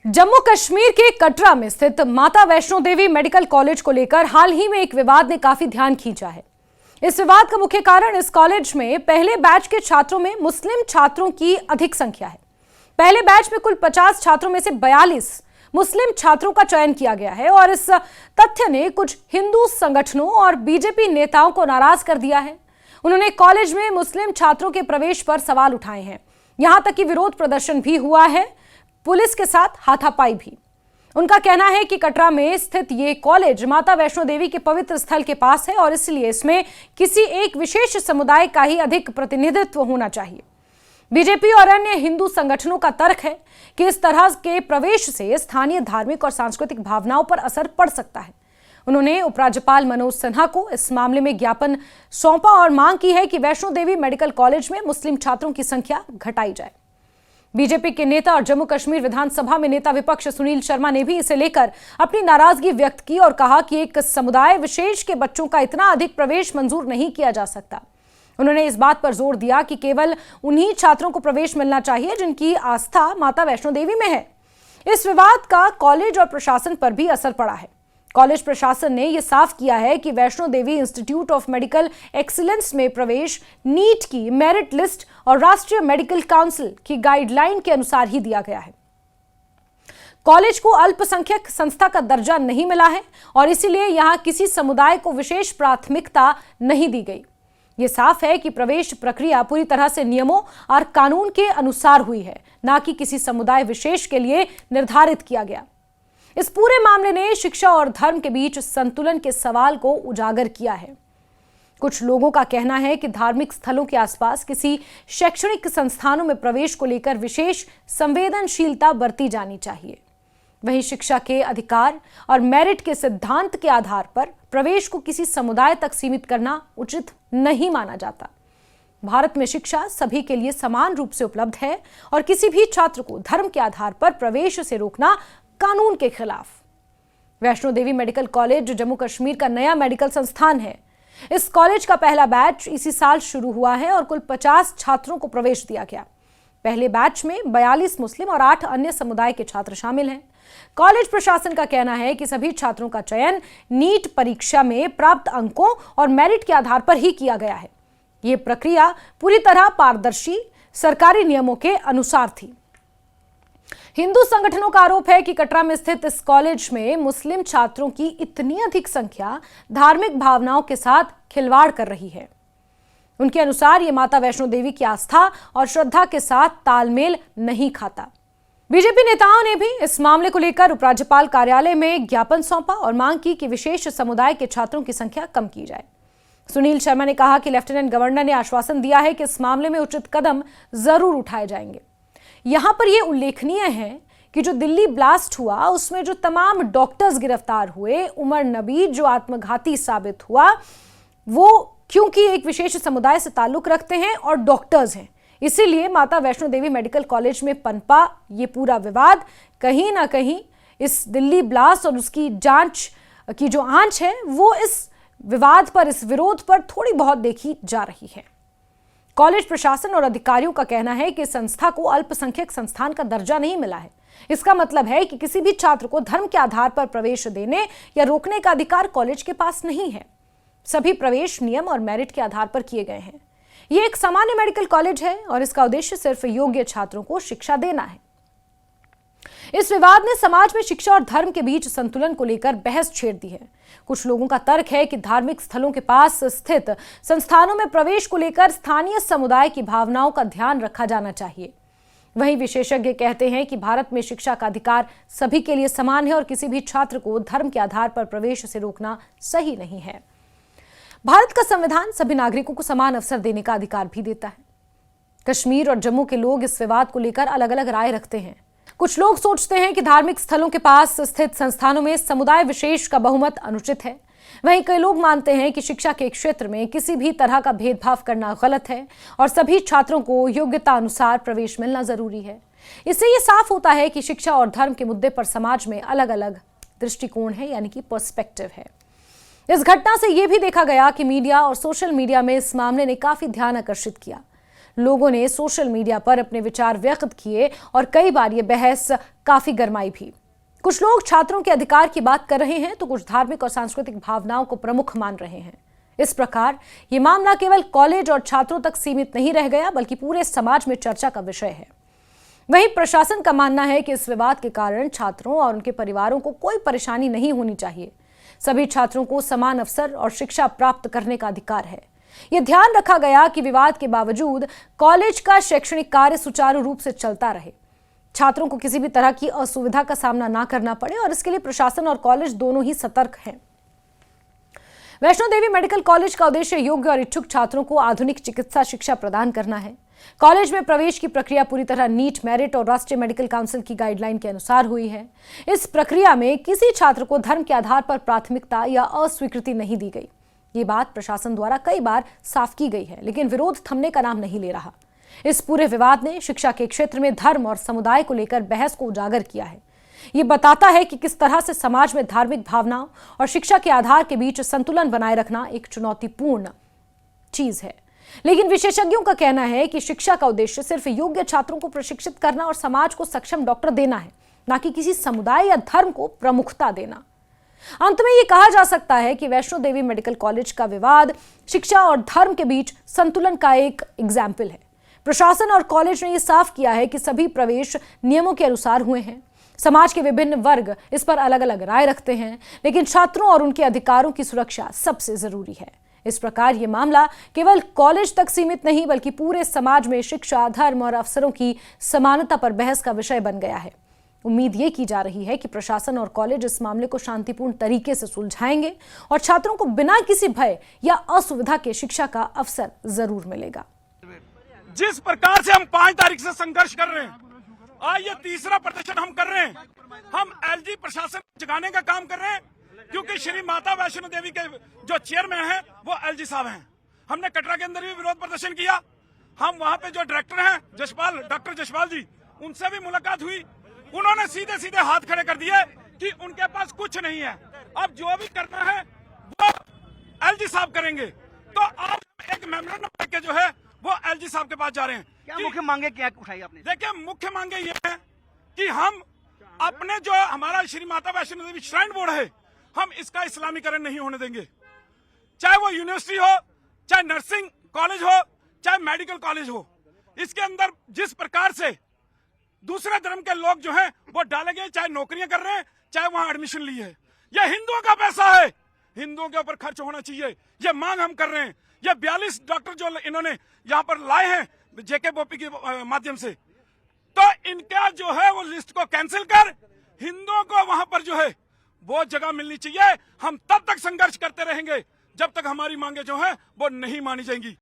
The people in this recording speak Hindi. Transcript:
जम्मू कश्मीर के कटरा में स्थित माता वैष्णो देवी मेडिकल कॉलेज को लेकर हाल ही में एक विवाद ने काफी ध्यान खींचा है। इस विवाद का मुख्य कारण इस कॉलेज में पहले बैच के छात्रों में मुस्लिम छात्रों की अधिक संख्या है। पहले बैच में कुल 50 छात्रों में से 42 मुस्लिम छात्रों का चयन किया गया है और इस तथ्य ने कुछ हिंदू संगठनों और बीजेपी नेताओं को नाराज कर दिया है। उन्होंने कॉलेज में मुस्लिम छात्रों के प्रवेश पर सवाल उठाए हैं। यहां तक कि विरोध प्रदर्शन भी हुआ है, पुलिस के साथ हाथापाई भी। उनका कहना है कि कटरा में स्थित ये कॉलेज माता वैष्णो देवी के पवित्र स्थल के पास है और इसलिए इसमें किसी एक विशेष समुदाय का ही अधिक प्रतिनिधित्व होना चाहिए। बीजेपी और अन्य हिंदू संगठनों का तर्क है कि इस तरह के प्रवेश से स्थानीय धार्मिक और सांस्कृतिक भावनाओं पर असर पड़ सकता है। उन्होंने उपराज्यपाल मनोज सिन्हा को इस मामले में ज्ञापन सौंपा और मांग की है कि वैष्णो देवी मेडिकल कॉलेज में मुस्लिम छात्रों की संख्या घटाई जाए। बीजेपी के नेता और जम्मू कश्मीर विधानसभा में नेता विपक्ष सुनील शर्मा ने भी इसे लेकर अपनी नाराजगी व्यक्त की और कहा कि एक समुदाय विशेष के बच्चों का इतना अधिक प्रवेश मंजूर नहीं किया जा सकता। उन्होंने इस बात पर जोर दिया कि केवल उन्हीं छात्रों को प्रवेश मिलना चाहिए जिनकी आस्था माता वैष्णो देवी में है। इस विवाद का कॉलेज और प्रशासन पर भी असर पड़ा है। कॉलेज प्रशासन ने यह साफ किया है कि Vaishno Devi institute of medical excellence में प्रवेश नीट की मेरिट लिस्ट और राष्ट्रीय मेडिकल काउंसिल की गाइडलाइन के अनुसार ही दिया गया है। कॉलेज को अल्पसंख्यक संस्था का दर्जा नहीं मिला है और इसीलिए यहां किसी समुदाय को विशेष प्राथमिकता नहीं दी गई। यह साफ है कि प्रवेश प्रक्रिया पूरी तरह से नियमों और कानून के अनुसार हुई है, न कि किसी समुदाय विशेष के लिए निर्धारित किया गया। इस पूरे मामले ने शिक्षा और धर्म के बीच संतुलन के सवाल को उजागर किया है। कुछ लोगों का कहना है कि धार्मिक स्थलों के आसपास किसी शैक्षणिक संस्थानों में प्रवेश को लेकर विशेष संवेदनशीलता बरती जानी चाहिए। वहीं शिक्षा के अधिकार और मेरिट के सिद्धांत के आधार पर प्रवेश को किसी समुदाय तक सीमित करना उचित नहीं माना जाता। भारत में शिक्षा सभी के लिए समान रूप से उपलब्ध है और किसी भी छात्र को धर्म के आधार पर प्रवेश से रोकना कानून के खिलाफ। वैष्णो देवी मेडिकल कॉलेज जम्मू कश्मीर का नया मेडिकल संस्थान है। इस कॉलेज का पहला बैच इसी साल शुरू हुआ है और कुल 50 छात्रों को प्रवेश दिया गया। पहले बैच में 42 मुस्लिम और 8 अन्य समुदाय के छात्र शामिल हैं। कॉलेज प्रशासन का कहना है कि सभी छात्रों का चयन नीट परीक्षा में प्राप्त अंकों और मेरिट के आधार पर ही किया गया है। यह प्रक्रिया पूरी तरह पारदर्शी, सरकारी नियमों के अनुसार थी। हिंदू संगठनों का आरोप है कि कटरा में स्थित इस कॉलेज में मुस्लिम छात्रों की इतनी अधिक संख्या धार्मिक भावनाओं के साथ खिलवाड़ कर रही है। उनके अनुसार यह माता वैष्णो देवी की आस्था और श्रद्धा के साथ तालमेल नहीं खाता। बीजेपी नेताओं ने भी इस मामले को लेकर उपराज्यपाल कार्यालय में ज्ञापन सौंपा और मांग की कि विशेष समुदाय के छात्रों की संख्या कम की जाए। सुनील शर्मा ने कहा कि लेफ्टिनेंट गवर्नर ने आश्वासन दिया है कि इस मामले में उचित कदम जरूर उठाए जाएंगे। यहां पर यह उल्लेखनीय है कि जो दिल्ली ब्लास्ट हुआ उसमें जो तमाम डॉक्टर्स गिरफ्तार हुए, उमर नबी जो आत्मघाती साबित हुआ, वो क्योंकि एक विशेष समुदाय से ताल्लुक रखते हैं और डॉक्टर्स हैं, इसीलिए माता वैष्णो देवी मेडिकल कॉलेज में पनपा ये पूरा विवाद। कहीं ना कहीं इस दिल्ली ब्लास्ट और उसकी जांच की जो आंच है वो इस विवाद पर, इस विरोध पर थोड़ी बहुत देखी जा रही है। कॉलेज प्रशासन और अधिकारियों का कहना है कि संस्था को अल्पसंख्यक संस्थान का दर्जा नहीं मिला है। इसका मतलब है कि किसी भी छात्र को धर्म के आधार पर प्रवेश देने या रोकने का अधिकार कॉलेज के पास नहीं है। सभी प्रवेश नियम और मेरिट के आधार पर किए गए हैं। यह एक सामान्य मेडिकल कॉलेज है और इसका उद्देश्य सिर्फ योग्य छात्रों को शिक्षा देना है। इस विवाद ने समाज में शिक्षा और धर्म के बीच संतुलन को लेकर बहस छेड़ दी है। कुछ लोगों का तर्क है कि धार्मिक स्थलों के पास स्थित संस्थानों में प्रवेश को लेकर स्थानीय समुदाय की भावनाओं का ध्यान रखा जाना चाहिए। वहीं विशेषज्ञ कहते हैं कि भारत में शिक्षा का अधिकार सभी के लिए समान है और किसी भी छात्र को धर्म के आधार पर प्रवेश से रोकना सही नहीं है। भारत का संविधान सभी नागरिकों को समान अवसर देने का अधिकार भी देता है। कश्मीर और जम्मू के लोग इस विवाद को लेकर अलग अलग राय रखते हैं। कुछ लोग सोचते हैं कि धार्मिक स्थलों के पास स्थित संस्थानों में समुदाय विशेष का बहुमत अनुचित है। वहीं कई लोग मानते हैं कि शिक्षा के क्षेत्र में किसी भी तरह का भेदभाव करना गलत है और सभी छात्रों को योग्यता अनुसार प्रवेश मिलना जरूरी है। इससे ये साफ होता है कि शिक्षा और धर्म के मुद्दे पर समाज में अलग अलग दृष्टिकोण है, यानी कि पर्सपेक्टिव है। इस घटना से यह भी देखा गया कि मीडिया और सोशल मीडिया में इस मामले ने काफी ध्यान आकर्षित किया। लोगों ने सोशल मीडिया पर अपने विचार व्यक्त किए और कई बार ये बहस काफी गरमाई भी। कुछ लोग छात्रों के अधिकार की बात कर रहे हैं तो कुछ धार्मिक और सांस्कृतिक भावनाओं को प्रमुख मान रहे हैं। इस प्रकार ये मामला केवल कॉलेज और छात्रों तक सीमित नहीं रह गया, बल्कि पूरे समाज में चर्चा का विषय है। वहीं प्रशासन का मानना है कि इस विवाद के कारण छात्रों और उनके परिवारों को कोई परेशानी नहीं होनी चाहिए। सभी छात्रों को समान अवसर और शिक्षा प्राप्त करने का अधिकार है। यह ध्यान रखा गया कि विवाद के बावजूद कॉलेज का शैक्षणिक कार्य सुचारू रूप से चलता रहे, छात्रों को किसी भी तरह की असुविधा का सामना ना करना पड़े, और इसके लिए प्रशासन और कॉलेज दोनों ही सतर्क हैं। वैष्णो देवी मेडिकल कॉलेज का उद्देश्य योग्य और इच्छुक छात्रों को आधुनिक चिकित्सा शिक्षा प्रदान करना है। कॉलेज में प्रवेश की प्रक्रिया पूरी तरह नीट, मेरिट और राष्ट्रीय मेडिकल काउंसिल की गाइडलाइन के अनुसार हुई है। इस प्रक्रिया में किसी छात्र को धर्म के आधार पर प्राथमिकता या अस्वीकृति नहीं दी गई। ये बात प्रशासन द्वारा कई बार साफ की गई है, लेकिन विरोध थमने का नाम नहीं ले रहा। इस पूरे विवाद ने शिक्षा के क्षेत्र में धर्म और समुदाय को लेकर बहस को उजागर किया है। ये बताता है कि किस तरह से समाज में धार्मिक भावनाओं और शिक्षा के आधार के बीच संतुलन बनाए रखना एक चुनौतीपूर्ण चीज है। लेकिन विशेषज्ञों का कहना है कि शिक्षा का उद्देश्य सिर्फ योग्य छात्रों को प्रशिक्षित करना और समाज को सक्षम डॉक्टर देना है, न कि किसी समुदाय या धर्म को प्रमुखता देना। अंत में यह कहा जा सकता है कि वैष्णो देवी मेडिकल कॉलेज का विवाद शिक्षा और धर्म के बीच संतुलन का एक एग्जाम्पल है। प्रशासन और कॉलेज ने यह साफ किया है कि सभी प्रवेश नियमों के अनुसार हुए हैं। समाज के विभिन्न वर्ग इस पर अलग अलग राय रखते हैं, लेकिन छात्रों और उनके अधिकारों की सुरक्षा सबसे जरूरी है। इस प्रकार यह मामला केवल कॉलेज तक सीमित नहीं, बल्कि पूरे समाज में शिक्षा, धर्म और अवसरों की समानता पर बहस का विषय बन गया है। उम्मीद ये की जा रही है कि प्रशासन और कॉलेज इस मामले को शांतिपूर्ण तरीके से सुलझाएंगे और छात्रों को बिना किसी भय या असुविधा के शिक्षा का अवसर जरूर मिलेगा। जिस प्रकार से हम 5 तारीख से संघर्ष कर रहे हैं, आज ये तीसरा प्रदर्शन हम कर रहे हैं। हम एलजी प्रशासन जगाने का काम कर रहे हैं, क्योंकि श्री माता वैष्णो देवी के जो चेयरमैन हैं वो एलजी साहब हैं। हमने कटरा के अंदर भी विरोध प्रदर्शन किया। हम वहां पे जो डायरेक्टर हैं जसपाल, डॉक्टर जसपाल जी, उनसे भी मुलाकात हुई। उन्होंने सीधे सीधे हाथ खड़े कर दिए कि उनके पास कुछ नहीं है, अब जो भी करना है वो एलजी साहब करेंगे। तो आज एक मेमोरेंडम लेके जो है वो एलजी साहब के पास जा रहे हैं। क्या मुख्य मांगे क्या उठाई आपने? देखिए, मुख्य मांगे ये है कि हम अपने जो हमारा श्री माता वैष्णो देवी श्राइन बोर्ड है, हम इसका इस्लामीकरण नहीं होने देंगे। चाहे वो यूनिवर्सिटी हो, चाहे नर्सिंग कॉलेज हो, चाहे मेडिकल कॉलेज हो, इसके अंदर जिस प्रकार से दूसरे धर्म के लोग जो हैं वो डाले गए, चाहे नौकरियां कर रहे हैं, चाहे वहां एडमिशन ली है, ये हिंदुओं का पैसा है, हिंदुओं के ऊपर खर्च होना चाहिए। ये मांग हम कर रहे हैं। ये 42 डॉक्टर जो इन्होंने यहाँ पर लाए हैं जेके बोपी के माध्यम से, तो इनका जो है वो लिस्ट को कैंसिल कर हिंदुओं को वहां पर जो है वो जगह मिलनी चाहिए। हम तब तक संघर्ष करते रहेंगे जब तक हमारी मांगे जो है वो नहीं मानी जाएंगी।